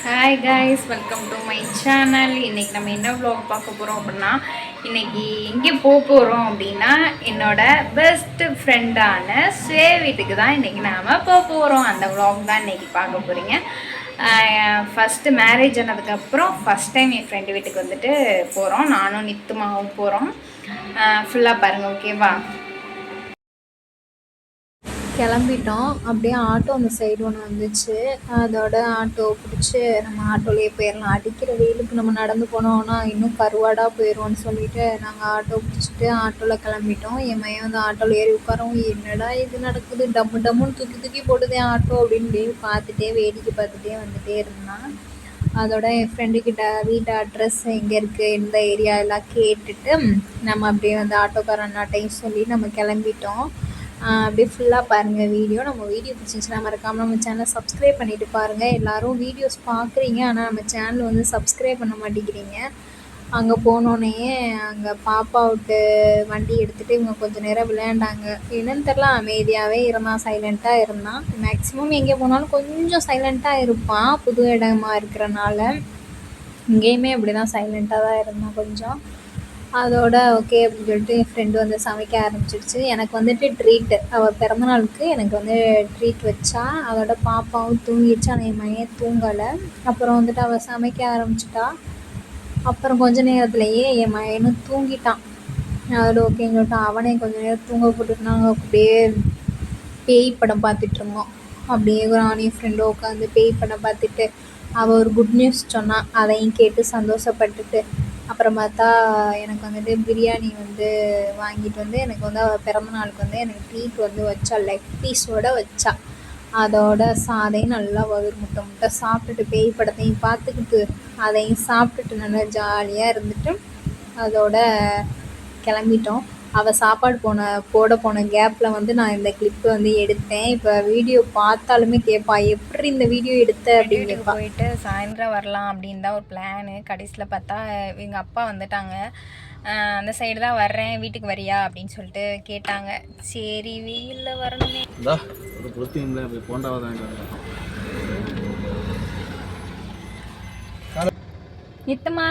Hi guys, welcome to my channel. இன்றைக்கி நம்ம என்ன vlog பார்க்க போகிறோம் அப்படின்னா, இன்றைக்கி எங்கே போகிறோம் அப்படின்னா, என்னோட பெஸ்ட் ஃப்ரெண்டான ஸ்வே வீட்டுக்கு தான் இன்றைக்கி நாம் போகிறோம். அந்த vlog தான் இன்றைக்கி பார்க்க போகிறீங்க. ஃபஸ்ட்டு மேரேஜ் ஆனதுக்கப்புறம் ஃபஸ்ட் டைம் என் ஃப்ரெண்டு வீட்டுக்கு வந்துட்டு போகிறோம். நானும் நித்துமாவும் போகிறோம். ஃபுல்லாக பாருங்கள், ஓகேவா? கிளம்பிட்டோம். அப்படியே ஆட்டோ அந்த சைடு ஒன்று வந்துச்சு. அதோட ஆட்டோ பிடிச்சி நம்ம ஆட்டோலேயே போயிடலாம். அடிக்கிற வெயிலுக்கு நம்ம நடந்து போனோம்னா இன்னும் கருவாடாக போயிடுவோம்னு சொல்லிட்டு நாங்கள் ஆட்டோ பிடிச்சிட்டு ஆட்டோவில் கிளம்பிட்டோம். என் மையன் வந்து ஆட்டோவில் ஏறி உட்காரவும், என்னடா இது நடக்குது, டம்மு டம்முன்னு தூக்கி தூக்கி போடுதே ஆட்டோ அப்படின்னு பார்த்துட்டே வேடிக்கை பார்த்துட்டே வந்துகிட்டே இருந்தான். அதோட என் ஃப்ரெண்டுக்கிட்ட வீட்டு அட்ரஸ் எங்கே இருக்குது, எந்த ஏரியா எல்லாம் கேட்டுட்டு நம்ம அப்படியே வந்து ஆட்டோக்கார அண்ணாட்டையும் சொல்லி நம்ம கிளம்பிட்டோம். அப்படியே ஃபுல்லாக பாருங்கள் வீடியோ. நம்ம வீடியோ பிடிச்சிருந்துச்சுன்னா மறக்காமல் நம்ம சேனலை சப்ஸ்கிரைப் பண்ணிவிட்டு பாருங்கள். எல்லோரும் வீடியோஸ் பார்க்குறீங்க, ஆனால் நம்ம சேனல் வந்து சப்ஸ்கிரைப் பண்ண மாட்டேங்கிறீங்க. அங்கே போனோடனே அங்கே பாப்பா விட்டு வண்டி எடுத்துகிட்டு இவங்க கொஞ்சம் நேரம் விளையாண்டாங்க. என்னன்னு தெரில, அமைதியாகவே இருந்தான், சைலண்ட்டாக இருந்தான். மேக்ஸிமம் எங்கே போனாலும் கொஞ்சம் சைலண்ட்டாக இருப்பான், புது இடமா இருக்கிறனால. இங்கேயுமே அப்படி தான் சைலண்ட்டாக தான் இருந்தான் கொஞ்சம். அதோட ஓகே அப்படின்னு சொல்லிட்டு என் ஃப்ரெண்டு வந்து சமைக்க ஆரம்பிச்சிடுச்சு. எனக்கு வந்துட்டு ட்ரீட்டு, அவள் பிறந்தநாளுக்கு எனக்கு வந்து ட்ரீட் வச்சா. அதோட பாப்பாவும் தூங்கிடுச்சு, ஆனால் என் மையன் தூங்கலை. அப்புறம் வந்துட்டு அவள் சமைக்க ஆரம்பிச்சிட்டா. அப்புறம் கொஞ்ச நேரத்துலையே என் மையனும் தூங்கிட்டான். அதோட ஓகேன்னு சொல்லிட்டு அவனையும் கொஞ்சம் நேரம் தூங்க போட்டுட்டு நாங்கள் அப்படியே பேய் படம் பார்த்துட்ருந்தோம். அப்படியே நானும் ஃப்ரெண்டும் உட்காந்து பேய் படம் பார்த்துட்டு அவள் ஒரு குட் நியூஸ் சொன்னான், அதையும் கேட்டு சந்தோஷப்பட்டுட்டு அப்புறம் பார்த்தா எனக்கு வந்துட்டு பிரியாணி வந்து வாங்கிட்டு வந்து எனக்கு வந்து அவள் பிறந்த நாளுக்கு வந்து எனக்கு ட்ரீட் வந்து வச்சா, லெக் பீஸோடு வச்சா. அதோட அதையும் நல்லா வயிறு முட்டை முட்டை சாப்பிட்டுட்டு பேய் படத்தையும் பார்த்துக்கிட்டு அதையும் சாப்பிட்டுட்டு நல்லா ஜாலியாக இருந்துட்டு அதோட கிளம்பிட்டோம். அவள் சாப்பாடு போட போன கேப்பில் வந்து நான் இந்த கிளிப்பு வந்து எடுத்தேன். இப்போ வீடியோ பார்த்தாலுமே கேட்பா, எப்படி இந்த வீடியோ எடுத்த அப்படின்னு கேட்பா. போயிட்டு சாயந்தரம் வரலாம் அப்படின்னு தான் ஒரு பிளானு. கடைசியில் பார்த்தா எங்கள் அப்பா வந்துட்டாங்க. அந்த சைடு தான் வர்றேன், வீட்டுக்கு வரியா அப்படின்னு சொல்லிட்டு கேட்டாங்க. சரி, வெயிலில் வரணுமே. நித்துமா